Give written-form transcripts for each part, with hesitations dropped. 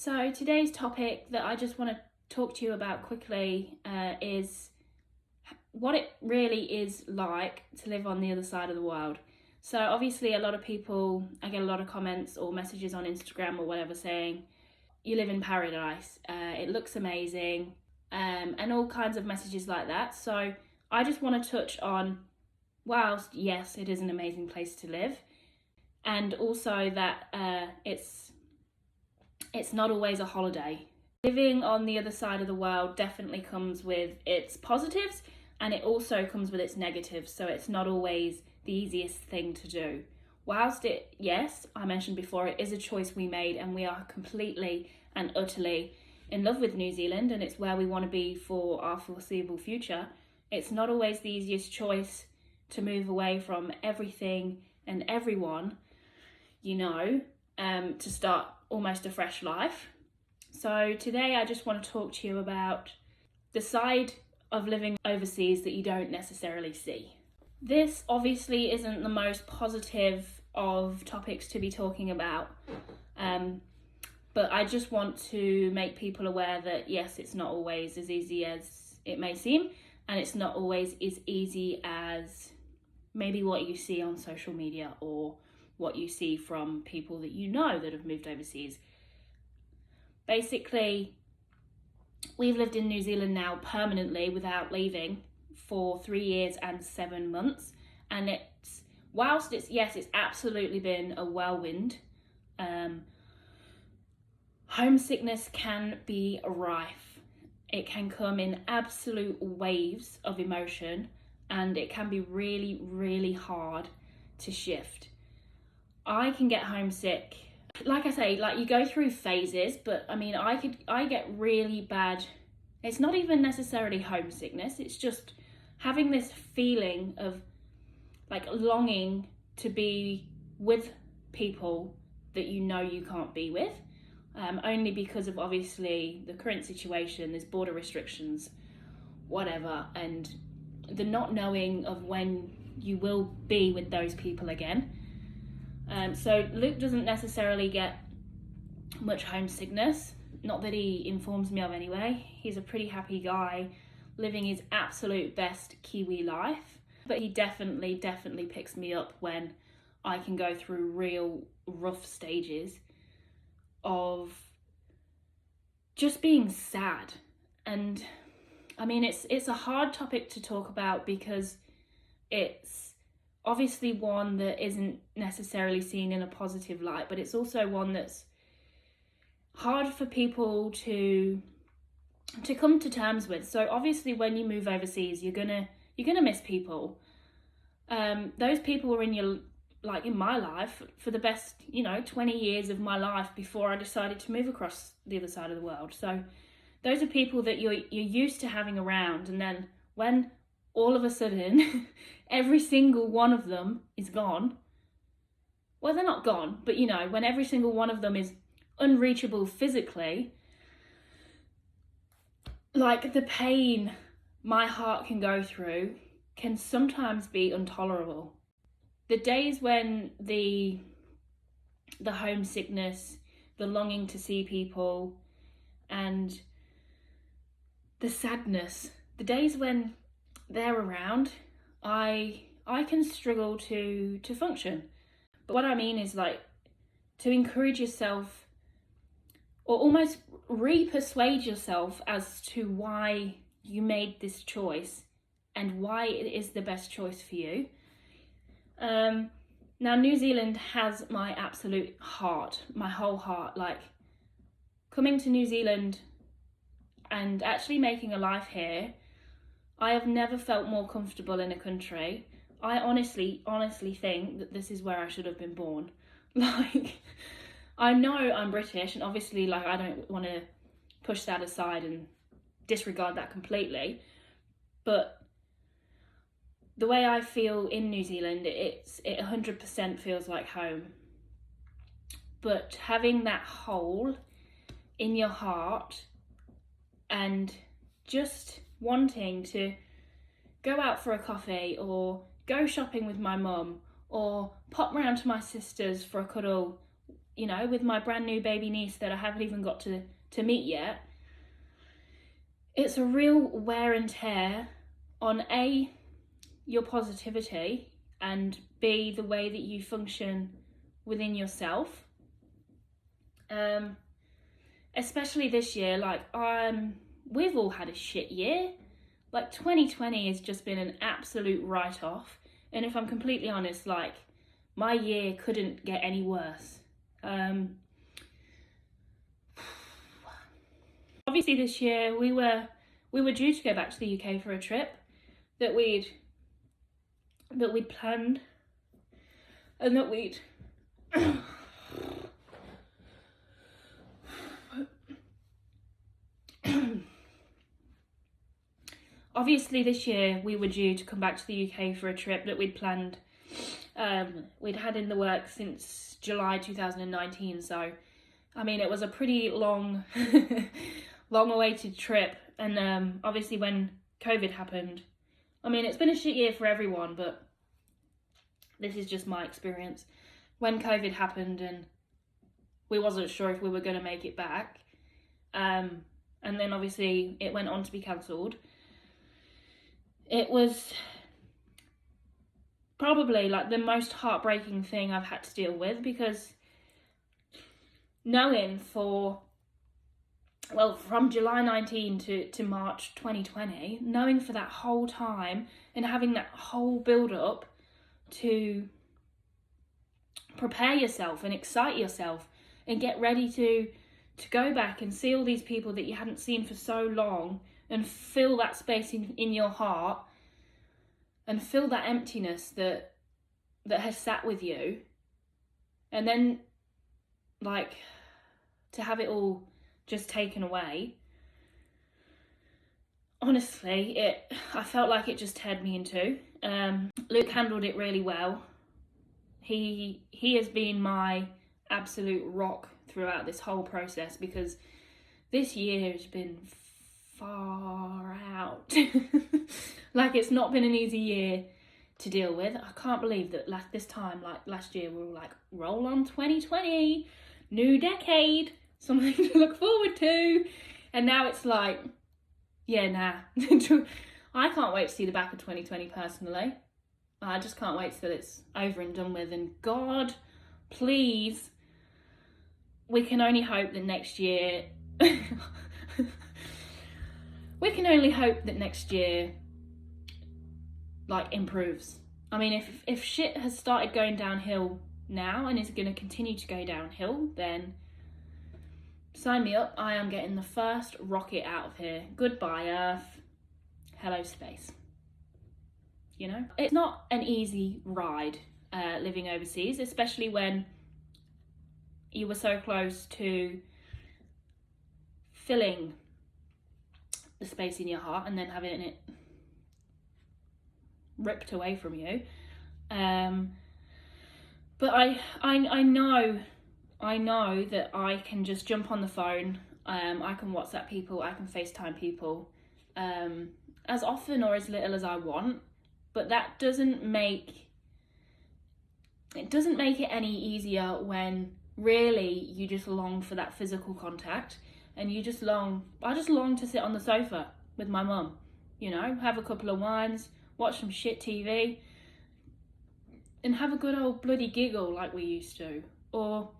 So today's topic that I just want to talk to you about quickly is what it really is like to live on the other side of the world. So obviously a lot of people, I get a lot of comments or messages on Instagram or whatever saying, you live in paradise, it looks amazing, and all kinds of messages like that. So I just want to touch on, whilst yes, it is an amazing place to live, and also that it's not always a holiday. Living on the other side of the world definitely comes with its positives, and it also comes with its negatives, so it's not always the easiest thing to do. Whilst it, yes, I mentioned before, it is a choice we made, and we are completely and utterly in love with New Zealand, and it's where we want to be for our foreseeable future. It's not always the easiest choice to move away from everything and everyone, to start almost a fresh life. So today I just want to talk to you about the side of living overseas that you don't necessarily see. This obviously isn't the most positive of topics to be talking about, but I just want to make people aware that yes, it's not always as easy as it may seem, and it's not always as easy as maybe what you see on social media or what you see from people that you know that have moved overseas. Basically, we've lived in New Zealand now permanently without leaving for 3 years and 7 months, and whilst it's absolutely been a whirlwind, homesickness can be rife. It can come in absolute waves of emotion, and it can be really, really hard to shift. I can get homesick. Like I say, you go through phases, but I get really bad. It's not even necessarily homesickness. It's just having this feeling of longing to be with people that you can't be with, only because of obviously the current situation. There's border restrictions, whatever, and the not knowing of when you will be with those people again. So Luke doesn't necessarily get much homesickness, not that he informs me of anyway. He's a pretty happy guy, living his absolute best Kiwi life, but he definitely picks me up when I can go through real rough stages of just being sad. And it's a hard topic to talk about because it's obviously one that isn't necessarily seen in a positive light, but it's also one that's hard for people to come to terms with. So obviously when you move overseas, you're gonna miss people. Those people were in my life for the best 20 years of my life before I decided to move across the other side of the world. So those are people that you're used to having around, and then when all of a sudden every single one of them is gone, well, they're not gone, but when every single one of them is unreachable physically, the pain my heart can go through can sometimes be intolerable. The days when the homesickness, the longing to see people, and the sadness, the days when they're around, I can struggle to function. But what I mean is to encourage yourself, or almost re-persuade yourself as to why you made this choice and why it is the best choice for you. Now New Zealand has my absolute heart, my whole heart. Coming to New Zealand and actually making a life here, I have never felt more comfortable in a country. I honestly think that this is where I should have been born. I know I'm British, and obviously I don't want to push that aside and disregard that completely, but the way I feel in New Zealand, it 100% feels like home. But having that hole in your heart and just wanting to go out for a coffee or go shopping with my mum or pop round to my sister's for a cuddle you know, with my brand new baby niece that I haven't even got to meet yet, it's a real wear and tear on A, your positivity, and B, the way that you function within yourself. Especially this year, like, we've all had a shit year. Like, 2020 has just been an absolute write-off. And if I'm completely honest, like, my year couldn't get any worse. Obviously this year we were due to go back to the UK for a trip that we'd planned, and that we'd obviously this year we were due to come back to the UK for a trip that we'd planned. We'd had in the works since July 2019, so I mean it was a pretty long long awaited trip. And obviously when COVID happened, I mean it's been a shit year for everyone, but this is just my experience. When COVID happened and we wasn't sure if we were going to make it back, and then obviously it went on to be cancelled, it was probably like the most heartbreaking thing I've had to deal with, because knowing from July 19 to March 2020, knowing for that whole time and having that whole build up to prepare yourself and excite yourself and get ready to go back and see all these people that you hadn't seen for so long, and fill that space in your heart and fill that emptiness that has sat with you, and then like to have it all just taken away. Honestly, I felt like it just teared me in two. Luke handled it really well. He has been my absolute rock throughout this whole process, because this year has been far out. Like, it's not been an easy year to deal with. I can't believe that this time, like last year, we were like, roll on 2020, new decade, something to look forward to. And now it's like, yeah, nah. I can't wait to see the back of 2020 personally. I just can't wait till it's over and done with. And God, please, we can only hope that next year we can only hope that next year like improves. I mean, if shit has started going downhill now and is going to continue to go downhill, then sign me up. I am getting the first rocket out of here. Goodbye Earth, hello space. You know, it's not an easy ride living overseas, especially when you were so close to filling the space in your heart and then having it ripped away from you. But I know that I can just jump on the phone. I can WhatsApp people, I can FaceTime people as often or as little as I want. But that doesn't make it any easier when really you just long for that physical contact, and I just long to sit on the sofa with my mum, you know, have a couple of wines, watch some shit TV, and have a good old bloody giggle like we used to. Or,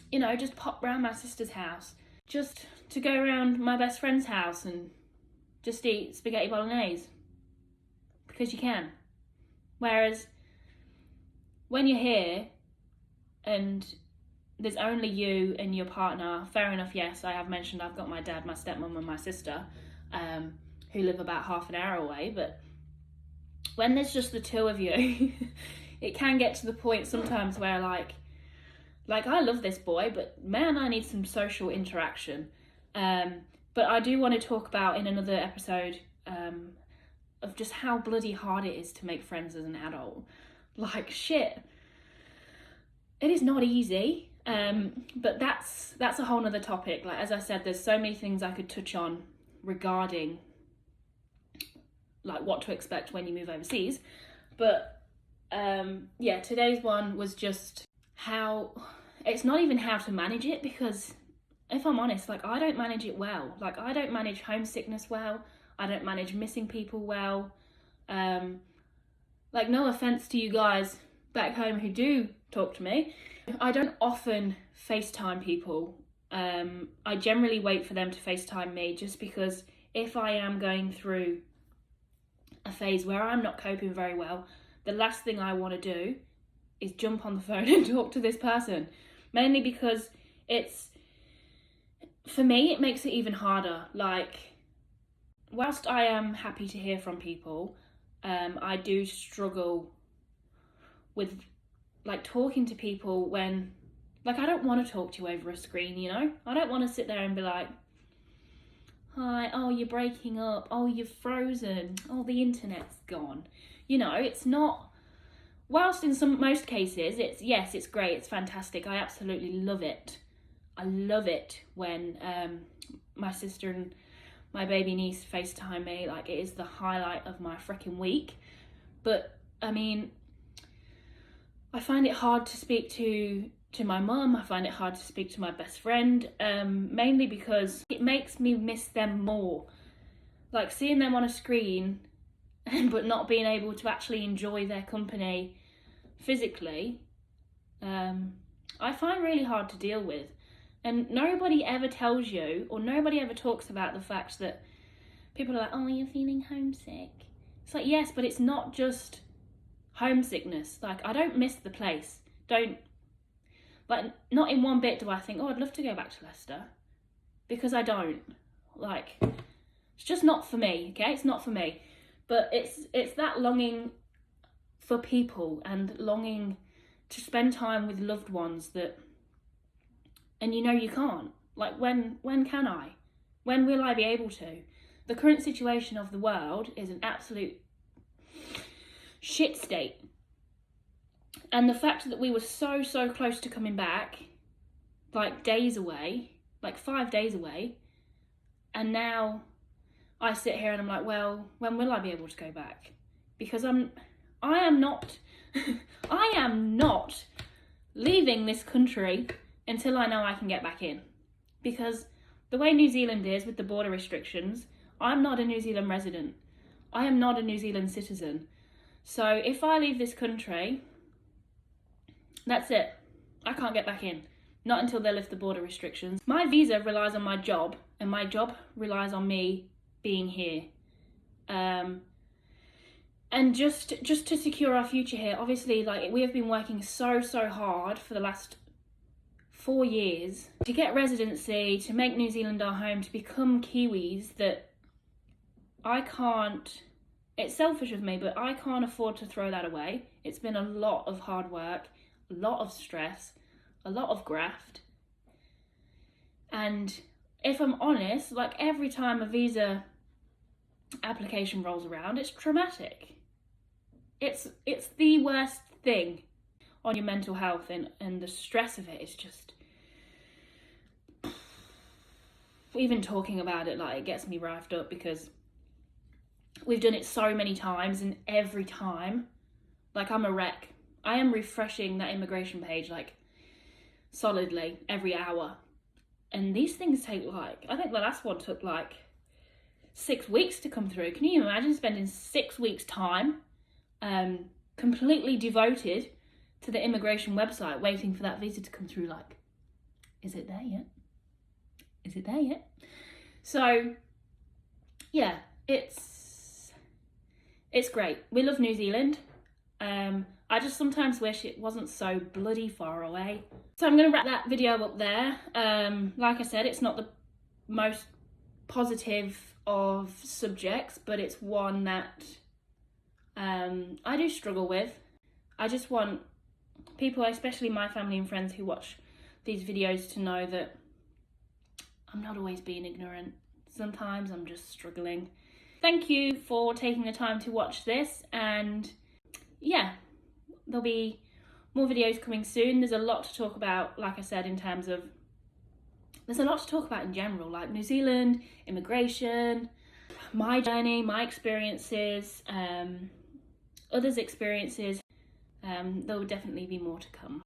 you know, just pop round my sister's house, just to go around my best friend's house and just eat spaghetti bolognese. Because you can. Whereas when you're here and there's only you and your partner, fair enough, yes, I have mentioned I've got my dad, my stepmom and my sister who live about half an hour away, but when there's just the two of you, it can get to the point sometimes where like I love this boy, but man, I need some social interaction. But I do want to talk about in another episode of just how bloody hard it is to make friends as an adult. Like, shit, it is not easy. But that's a whole nother topic. Like, as I said, there's so many things I could touch on regarding like what to expect when you move overseas. But yeah, today's one was just how it's not even how to manage it, because if I'm honest, like, I don't manage it well. Like, I don't manage homesickness well. I don't manage missing people well. Like, no offense to you guys back home who do talk to me, I don't often FaceTime people. I generally wait for them to FaceTime me, just because if I am going through a phase where I'm not coping very well, the last thing I want to do is jump on the phone and talk to this person. Mainly because for me, it makes it even harder. Like, whilst I am happy to hear from people, I do struggle with, like, talking to people when, like, I don't want to talk to you over a screen, you know? I don't want to sit there and be like, hi, oh, you're breaking up, oh, you've frozen, oh, the internet's gone. You know, it's not, whilst in most cases, it's great, it's fantastic, I absolutely love it. I love it when my sister and my baby niece FaceTime me. Like, it is the highlight of my freaking week. But, I mean, I find it hard to speak to my mum. I find it hard to speak to my best friend, mainly because it makes me miss them more. Like, seeing them on a screen, but not being able to actually enjoy their company physically, I find really hard to deal with. And nobody ever tells you, or nobody ever talks about the fact that people are like, oh, you're feeling homesick. It's like, yes, but it's not just homesickness. Like, I don't miss the place. Not in one bit do I think, oh, I'd love to go back to Leicester. Because I don't. Like, it's just not for me, okay? It's not for me. But it's that longing for people and longing to spend time with loved ones that, and you know you can't. Like, when can I? When will I be able to? The current situation of the world is an absolute shit state. And the fact that we were so close to coming back, like days away, like 5 days away, and now I sit here and I'm like, well, when will I be able to go back? Because I am not I am not leaving this country until I know I can get back in. Because the way New Zealand is with the border restrictions, I'm not a New Zealand resident. I am not a New Zealand citizen. So if I leave this country, that's it. I can't get back in. Not until they lift the border restrictions. My visa relies on my job, and my job relies on me being here. And just to secure our future here, obviously, like, we have been working so hard for the last 4 years to get residency, to make New Zealand our home, to become Kiwis, that I can't, it's selfish of me, but I can't afford to throw that away. It's been a lot of hard work, a lot of stress, a lot of graft. And if I'm honest, like, every time a visa application rolls around, it's traumatic. It's the worst thing on your mental health, and the stress of it is just, even talking about it, like, it gets me writhed up, because we've done it so many times, and every time, like, I'm a wreck. I am refreshing that immigration page, like, solidly every hour. And these things take, like, I think the last one took like 6 weeks to come through. Can you imagine spending 6 weeks' time completely devoted to the immigration website, waiting for that visa to come through? Like, is it there yet? Is it there yet? So, yeah, it's great. We love New Zealand. I just sometimes wish it wasn't so bloody far away. So I'm going to wrap that video up there. Like I said, it's not the most positive of subjects, but it's one that I do struggle with. I just want people, especially my family and friends who watch these videos, to know that I'm not always being ignorant. Sometimes I'm just struggling. Thank you for taking the time to watch this, and yeah, there'll be more videos coming soon. There's a lot to talk about, like I said, in terms of, there's a lot to talk about in general, like New Zealand, immigration, my journey, my experiences, others' experiences. There will definitely be more to come.